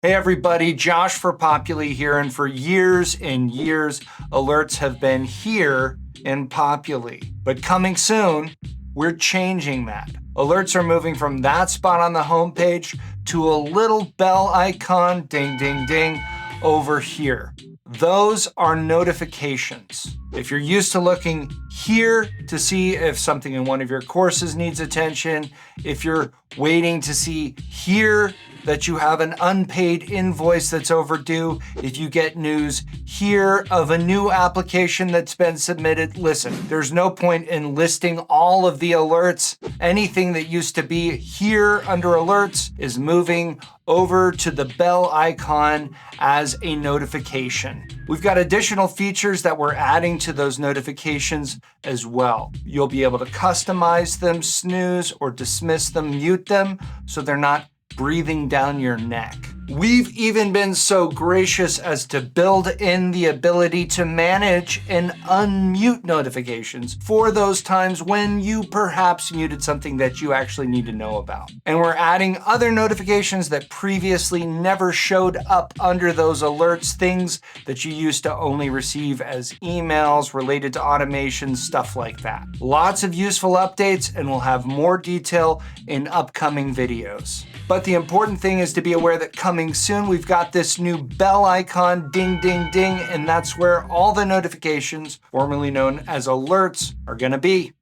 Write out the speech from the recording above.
Hey everybody, Josh for Populi here, and for years and years, alerts have been here in Populi. But coming soon, we're changing that. Alerts are moving from that spot on the homepage to a little bell icon, ding, ding, ding, over here. Those are notifications. If you're used to looking here to see if something in one of your courses needs attention, if you're waiting to see here that you have an unpaid invoice that's overdue, if you get news here of a new application that's been submitted, listen, there's no point in listing all of the alerts. Anything that used to be here under alerts is moving over to the bell icon as a notification. We've got additional features that we're adding to those notifications as well. You'll be able to customize them, snooze or dismiss them, mute them, so they're not breathing down your neck. We've even been so gracious as to build in the ability to manage and unmute notifications for those times when you perhaps muted something that you actually need to know about. And we're adding other notifications that previously never showed up under those alerts, things that you used to only receive as emails related to automation, stuff like that. Lots of useful updates, and we'll have more detail in upcoming videos. But the important thing is to be aware that coming soon, we've got this new bell icon, ding, ding, ding, and that's where all the notifications, formerly known as alerts, are gonna be.